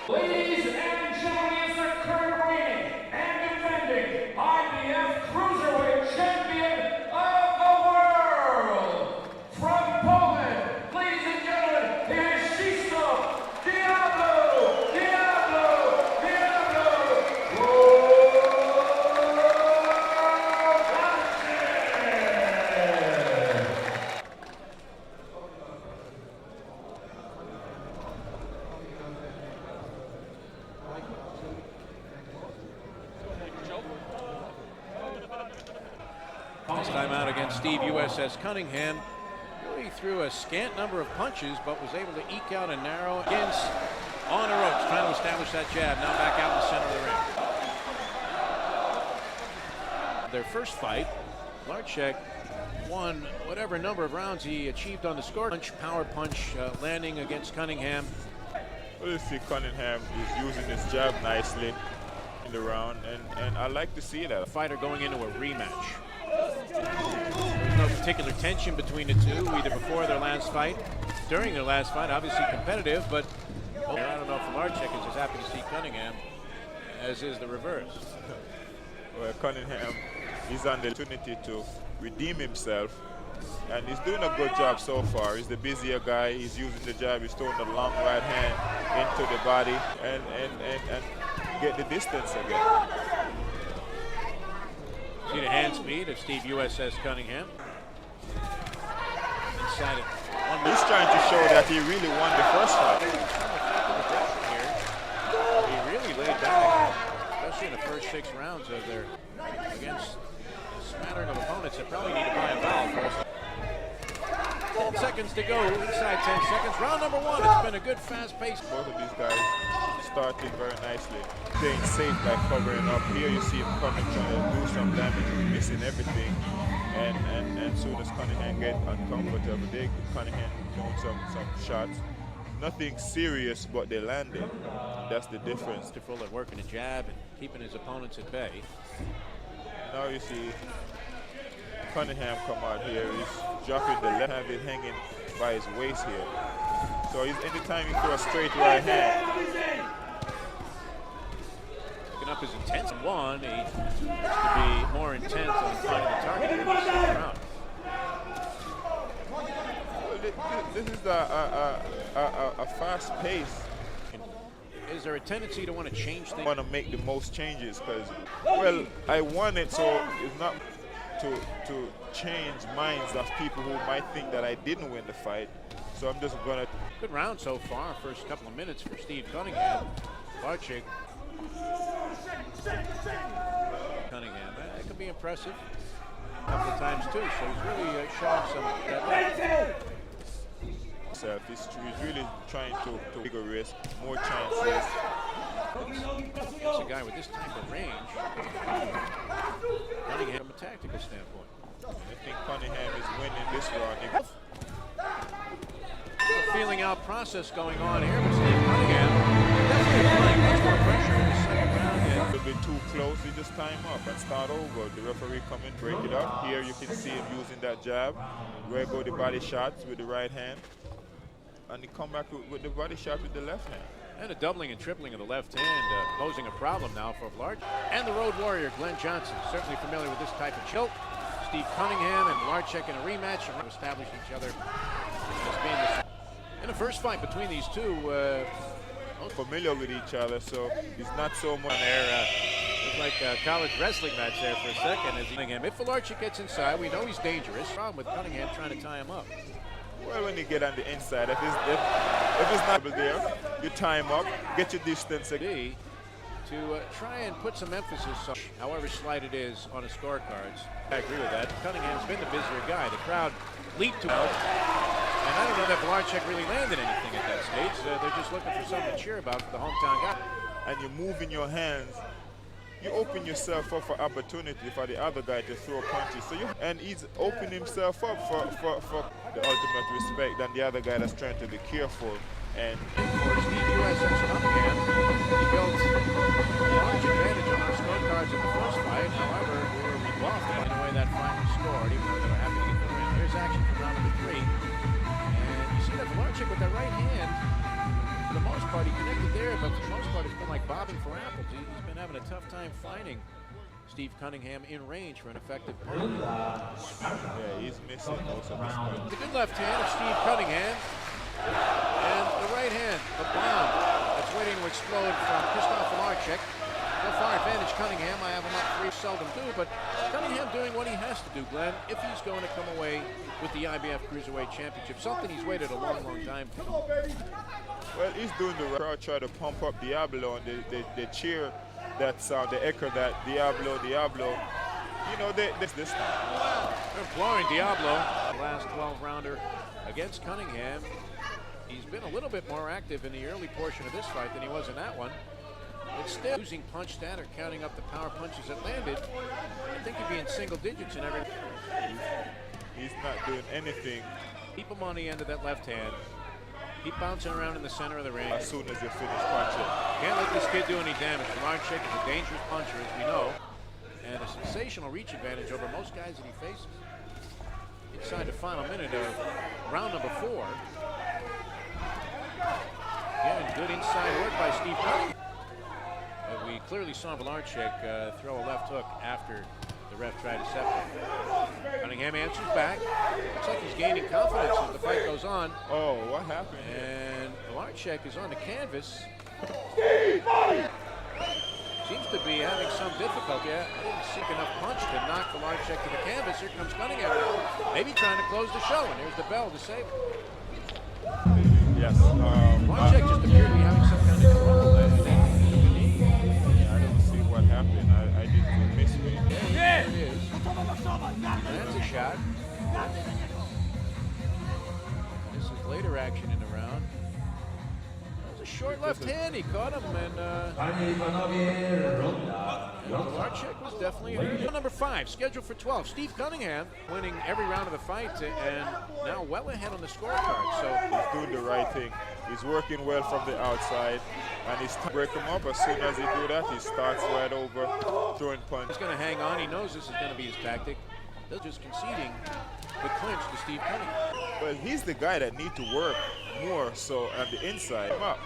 Ladies and gentlemen, it's the current reigning and defending IBF Cruiserweight Champion of the world. From Poland, ladies and gentlemen, here's Krzysztof, DIABLO, This time out against Steve USS Cunningham. Really threw a scant number of punches, but was able to eke out a narrow against on the ropes, trying to establish that jab. Now back out in the center of the ring. Their first fight, Wlodarczyk won whatever number of rounds he achieved on the score. Power punch landing against Cunningham. Well, you see Cunningham is using his jab nicely in the round, and I like to see that. A fighter going into a rematch. There's no particular tension between the two, either before their last fight, during their last fight. Obviously competitive, but I don't know if Wlodarczyk is as happy to see Cunningham as is the reverse. Well, Cunningham is on the opportunity to redeem himself, and he's doing a good job so far. He's the busier guy. He's using the jab. He's throwing the long right hand into the body and get the distance again. See the hand speed of Steve USS Cunningham. Inside it. He's trying to show that he really won the first fight. He really laid back, especially in the first 6 rounds of their against a smattering of opponents that probably need to buy a foul first. 10 seconds to go, inside 10 seconds. Round number 1, it's been a good fast pace. Both of these guys starting very nicely. Playing safe by covering up. Here you see him coming, trying to do some damage, missing everything. And soon as Cunningham gets uncomfortable, Cunningham doing some shots. Nothing serious, but they landed. That's the difference. Full at working a jab and keeping his opponents at bay. Now you see Cunningham come out here. He's dropping the left hand, hanging by his waist here. So anytime he throws a straight right hand. Picking up his intent. One, he has to be more intent on finding the target in the second round. This is a fast pace. Is there a tendency to want to change things? I want to make the most changes because, well, I want it so it's not to change minds of people who might think that I didn't win the fight. So I'm just gonna. Good round so far. First couple of minutes for Steve Cunningham. Wlodarczyk. Cunningham. That could be impressive. A couple of times too. So he's really showing some. He's really trying to take a risk, more chances. It's a guy with this type of range. Cunningham from a tactical standpoint. I think Cunningham is winning this round. Feeling out process going on here with Steve Cunningham. Definitely applying much more pressure in the second round. A little bit too close, he just time up and start over. The referee come in, break it up. Here you can see him using that jab. Where go the body shots with the right hand. And he come back with the body shot with the left hand. And a doubling and tripling of the left hand, posing a problem now for Wlodarczyk. And the road warrior, Glenn Johnson, certainly familiar with this type of choke. Steve Cunningham and Wlodarczyk in a rematch and established each other as being the. In the first fight between these two, familiar with each other, so he's not so much there. Looks like a college wrestling match there for a second. As Cunningham, if Wlodarczyk gets inside, we know he's dangerous. Problem with Cunningham trying to tie him up. Well, when you get on the inside, if it's not there, you tie him up, get your distance again. To try and put some emphasis on, however slight it is, on his scorecards. I agree with that. Cunningham's been the busier guy. The crowd leaped to him. And I don't know that Wlodarczyk really landed anything at that stage. They're just looking for something to cheer about for the hometown guy. And you're moving your hands. You open yourself up for opportunity for the other guy to throw punches. And he's opening himself up for the ultimate respect than the other guy that's trying to be careful. And for Steve USS Cunningham, he built a large advantage on our scorecards in the first fight. However, we were rebuffed by the way that final scored, even though they were happy to get the win. Here's action from round number 3. And you see that Wlodarczyk with that right hand, for the most part, he can connected there, but for the most part, it's been like bobbing for apples. He's been having a tough time finding Steve Cunningham in range for an effective punch. Yeah, he's missing most of his punches. The good left hand of Steve Cunningham, and the right hand, the bomb that's waiting to explode from Krzysztof Wlodarczyk. So far, advantage Cunningham. I have him up 3, seldom do, but Cunningham doing what he has to do, Glenn, if he's going to come away with the IBF Cruiserweight Championship, something he's waited a long, long time for. Well, he's doing the crowd try to pump up Diablo, and they cheer that sound, they echo that Diablo, Diablo. You know, this time. They're imploring Diablo. The last 12-rounder against Cunningham. He's been a little bit more active in the early portion of this fight than he was in that one. But still using punch stat or counting up the power punches that landed. I think he'd be in single digits in every. He's not doing anything. Keep him on the end of that left hand. Keep bouncing around in the center of the ring. As soon as you finish punching. Can't let this kid do any damage. Wlodarczyk is a dangerous puncher, as we know, and a sensational reach advantage over most guys that he faces. Inside the final minute of round number 4. Again, good inside work by Steve Cunningham. But we clearly saw Wlodarczyk throw a left hook after the ref tried to separate. Cunningham answers back. Looks like he's gaining confidence as the fight goes on. Oh, what happened? And Wlodarczyk is on the canvas. Seems to be having some difficulty. I didn't seek enough punch to knock Wlodarczyk to the canvas. Here comes Cunningham now. Maybe trying to close the show, and there's the bell to save it. Yes. Wlodarczyk just appeared to be having some kind of trouble there. I don't see what happened. I didn't miss me. There it is. That's a shot. This is later action in the round. That was a short left hand. He caught him, and Wlodarczyk was definitely number 5, scheduled for 12. Steve Cunningham winning every round of the fight, and now well ahead on the scorecard. So he's doing the right thing. He's working well from the outside, and he's break him up. As soon as he do that, he starts right over, throwing punch. He's going to hang on. He knows this is going to be his tactic. They're just conceding the clinch to Steve Cunningham. But he's the guy that need to work more so on the inside. Up.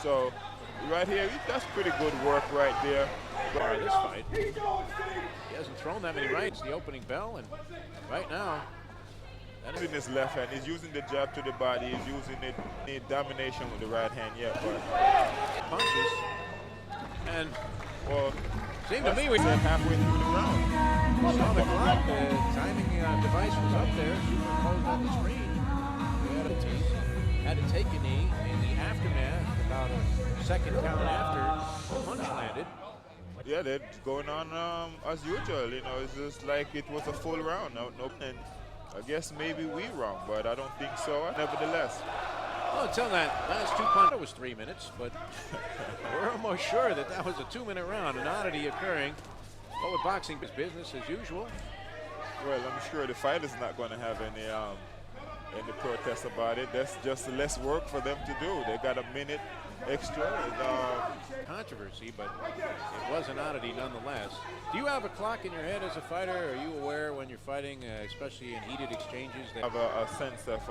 So right here, that's pretty good work right there. But this fight, he hasn't thrown that many rights. The opening bell, and right now, in his left hand, he's using the jab to the body. He's using it in domination with the right hand. Yeah, but punches, and well, seemed to me we halfway through the round. Saw the clock. The timing device was up there, superimposed on the screen. We had to take a knee in the aftermath, about a second count after the punch landed. Yeah, they're going on as usual. You know, it's just like it was a full round. No, and I guess maybe we wrong, but I don't think so. Nevertheless. Well, until that last 2 punches was 3 minutes, but we're almost sure that that was a 2-minute round. An oddity occurring. Well, with boxing, is business as usual. Well, I'm sure the fighter's not going to have any protest about it. That's just less work for them to do. They got a minute extra. Controversy, but it was an oddity nonetheless. Do you have a clock in your head as a fighter? Are you aware when you're fighting, especially in heated exchanges? That have a sense of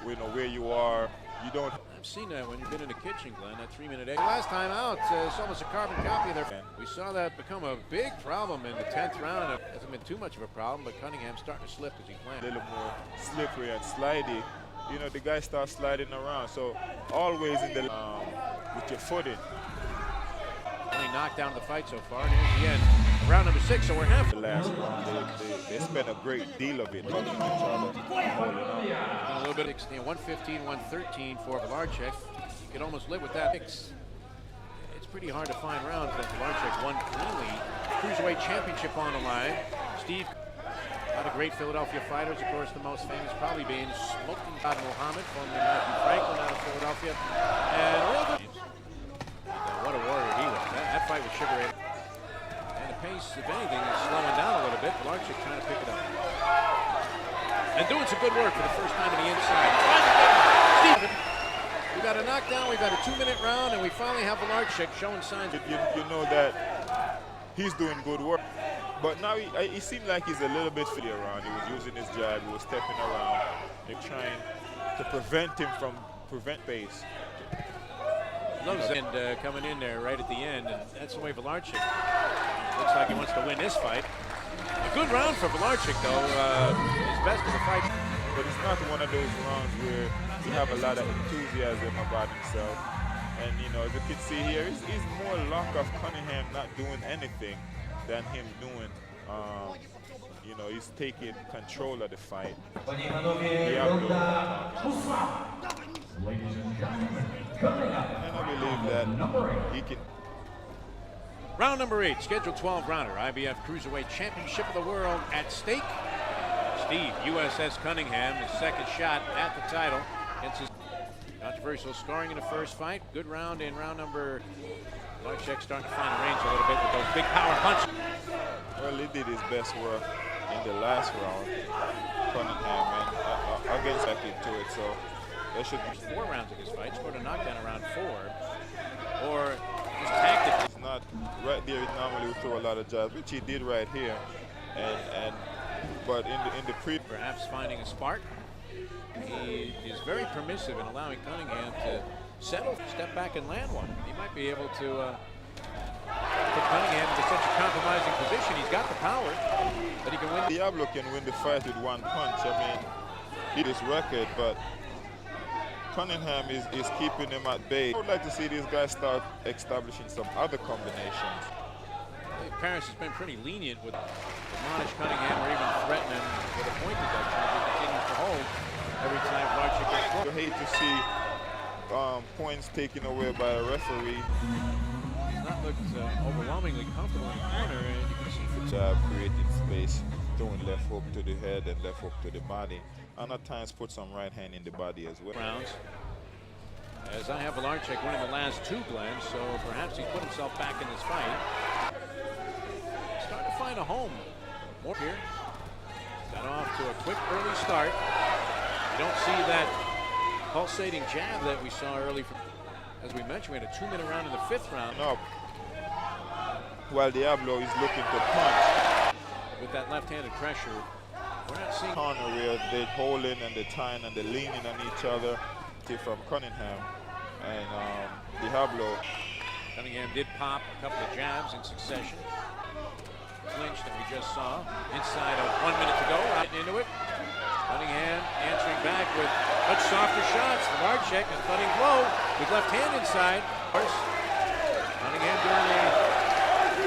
you know, where you are. You don't. I've seen that when you've been in the kitchen, Glenn. That 3-minute extra. Last time out, it's almost a carbon copy of their. We saw that become a big problem in the 10th round. It hasn't been too much of a problem, but Cunningham's starting to slip as he planned. A little more slippery and slidey. You know, the guy starts sliding around. So always in the with your footing. Only knocked down the fight so far. And here's the end. Round number 6, so we're half. The last round, they spent a great deal of it hugging each other. A little bit, 115, 113 for Wlodarczyk. You could almost live with that. It's pretty hard to find rounds that Wlodarczyk won cleanly. Cruiserweight Championship on the line. Steve, a lot of great Philadelphia fighters. Of course, the most famous probably being Smoking God Muhammad, formerly Matthew Franklin out of Philadelphia. And what a warrior he was. That fight was sugar in. And the pace, if anything, is slowing down a little bit. Wlodarczyk trying to pick it up. And doing some good work for the first time on the inside. Stephen, we got a knockdown, we got a 2-minute round, and we finally have Wlodarczyk showing signs. You know that he's doing good work. But now he seemed like he's a little bit free around. He was using his jab, he was stepping around. They're trying to prevent him from prevent pace. Loves it. And coming in there right at the end. And that's the way Wlodarczyk looks like he wants to win this fight. A good round for Wlodarczyk, though. His best of the fight. But it's not one of those rounds where you have a lot of enthusiasm about himself. And, you know, as you can see here, it's more luck of Cunningham not doing anything than him doing, you know, he's taking control of the fight. DIABLO. And I believe that he can. Round number 8, scheduled 12 rounder, IBF Cruiserweight Championship of the World at stake. Steve, USS Cunningham, his second shot at the title against his controversial scoring in the first fight. Good round in round number. Wlodarczyk starting to find the range a little bit with those big power punches. Well, he did his best work in the last round, Cunningham, and against back into it, so there should be 4 rounds of this fight. Scored a knockdown around 4. Or just tacked it. He's not right there. He normally would throw a lot of jabs, which he did right here, but in the pre. Perhaps finding a spark. He is very permissive in allowing Cunningham to settle, step back and land one. He might be able to put Cunningham into such a compromising position. He's got the power that he can win. DIABLO can win the fight with one punch. I mean, he his record, but Cunningham is keeping him at bay. I would like to see these guys start establishing some other combinations. Parris has been pretty lenient with admonish Cunningham or even threaten him with a point deduction if he continues to hold every time Wlodarczyk gets close. I hate to see points taken away by a referee. He's not looked overwhelmingly comfortable in the corner, and you can see for job creating space, throwing left hook to the head and left hook to the body, and at times put some right hand in the body as well. rounds. As I have Wlodarczyk winning the last 2, Glenn, so perhaps he's put himself back in this fight. Starting to find a home. More here. Got off to a quick early start. You don't see that pulsating jab that we saw early. As we mentioned, we had a 2-minute round in the 5th round. Up. While DIABLO is looking to punch. With that left-handed pressure, we're not seeing corner where they're holding and they're tying and they're leaning on each other. From Cunningham and DIABLO. Cunningham did pop a couple of jabs in succession. Clinch that we just saw. Inside of 1 minute to go, right into it. Cunningham answering back with much softer shots. Wlodarczyk a cutting blow with left hand inside. Of course, Cunningham doing the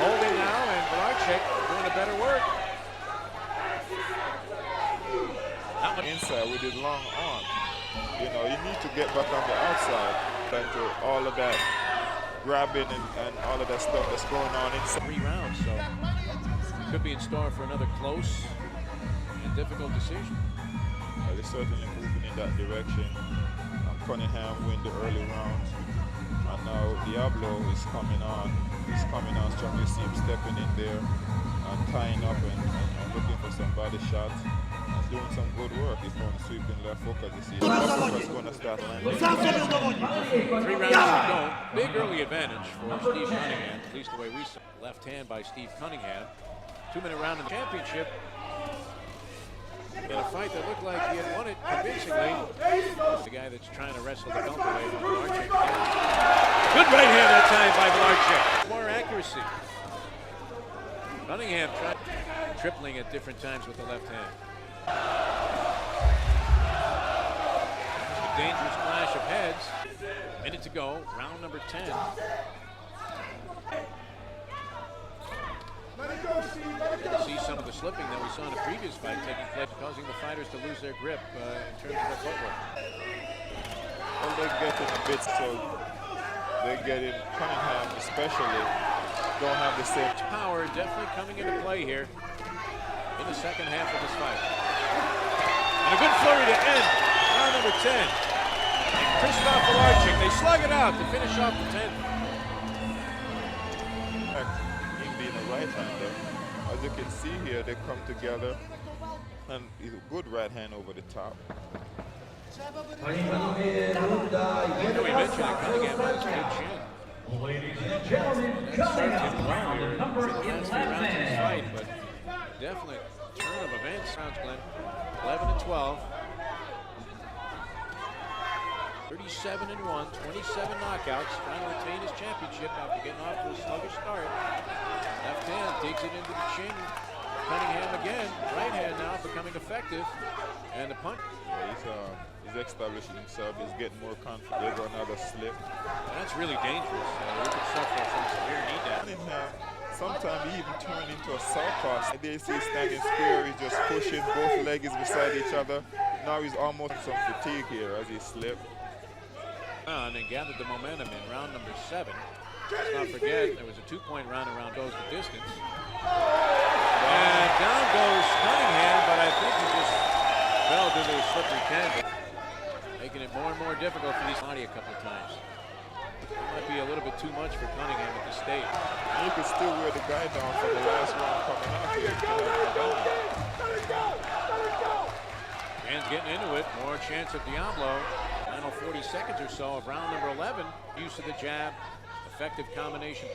holding now, and Wlodarczyk doing a better work. Inside with his long arm. You know, you need to get back on the outside. Back to all of that grabbing and all of that stuff that's going on inside. 3 rounds, so could be in store for another close and difficult decision. They're certainly moving in that direction. Cunningham win the early rounds. And now DIABLO is coming on. He's coming on strong. You see him stepping in there and tying up and looking for some body shots. Doing some good work. He's going to sweep in left hook as you see. Left hook is going to start landing. 3 rounds to go. Big early advantage for Steve Cunningham, at least the way we saw. Left hand by Steve Cunningham. 2-minute round in the championship. In a fight that looked like he had won it convincingly. The guy that's trying to wrestle the belt away from Wlodarczyk. Good right hand that time by Wlodarczyk. More accuracy. Cunningham tripling at different times with the left hand. A dangerous clash of heads. Minute to go, round number 10. See some of the slipping that we saw in the previous fight taking place, causing the fighters to lose their grip in terms of their footwork. Well, they're getting a bit, so they're getting Cunningham especially don't have the same power. Definitely coming into play here in the second half of this fight. And a good flurry to end round number 10. And Krzysztof Wlodarczyk, they slug it out to finish off the 10th. Him being a right-hander, as you can see here, they come together and he's a good right hand over the top. We mentioned that Cunningham has a good chin. Ladies and gentlemen, coming up, round number 11. Fight, but definitely turn of events. Rounds, Glenn. 11 and 12. 37-1, 27 knockouts, trying to retain his championship after getting off to a sluggish start. Left hand digs it into the chin. Cunningham again, right hand now becoming effective. And the punch. Yeah, he's establishing himself. He's getting more confident. There's another slip. That's really dangerous. He could suffer some severe knee damage. Cunningham, sometimes he even turned into a southpaw. There you see he's standing square. He's just pushing. Both legs beside each other. Now he's almost in some fatigue here as he slipped. And gathered the momentum in round number 7. Let's not forget, there was a 2-point round around goes the distance. And down goes Cunningham, but I think he just fell into a slippery canvas, making it more and more difficult for these body a couple of times. It might be a little bit too much for Cunningham at this stage. He could still wear the guy down for the last round coming out here. Hands getting into it, more chance of DIABLO. Final 40 seconds or so of round number 11. Use of the jab, effective combination.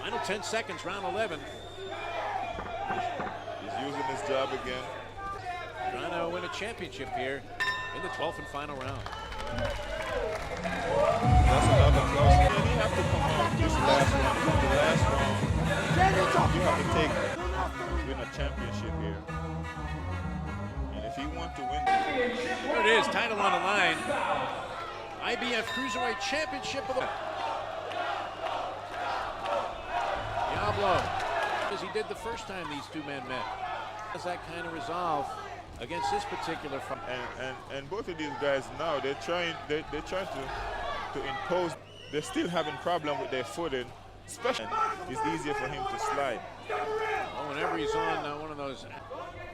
Final 10 seconds, round 11. He's using his jab again. Trying to win a championship here in the 12th and final round. That's another close. And you have to come out this last round. The last round, you have to take win a championship here. And if he wants to win, There it is, title on the line. IBF Cruiserweight Championship of the DIABLO, as he did the first time these two men met. Has that kind of resolve against this particular fight. and both of these guys now they're trying to impose. They're still having problem with their footing, especially it's easier for him to slide. Well, whenever he's on one of those.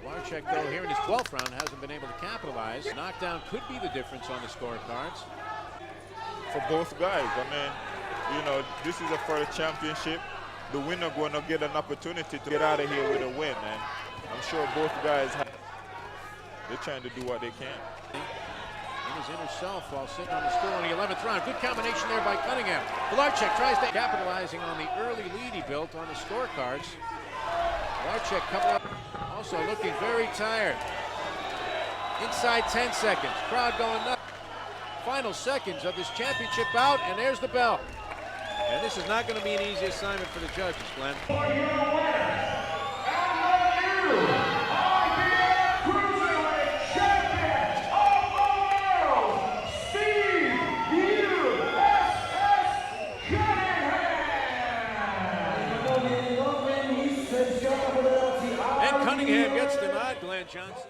Wlodarczyk, though, here in his 12th round, hasn't been able to capitalize. Knockdown could be the difference on the scorecards. For both guys, I mean, you know, this is for a championship. The winner going to get an opportunity to get out of here with a win, and I'm sure both guys they're trying to do what they can. In his inner self while sitting on the stool in the 11th round. Good combination there by Cunningham. Wlodarczyk tries to capitalizing on the early lead he built on the scorecards. Wlodarczyk couple up, also looking very tired. Inside 10 seconds, crowd going nuts. Final seconds of this championship bout, and there's the bell. And this is not going to be an easy assignment for the judges, Glenn. For your winner, and the new IBF Cruiserweight Champion of the World, Steve USS Cunningham. And Cunningham gets the nod, Glenn Johnson.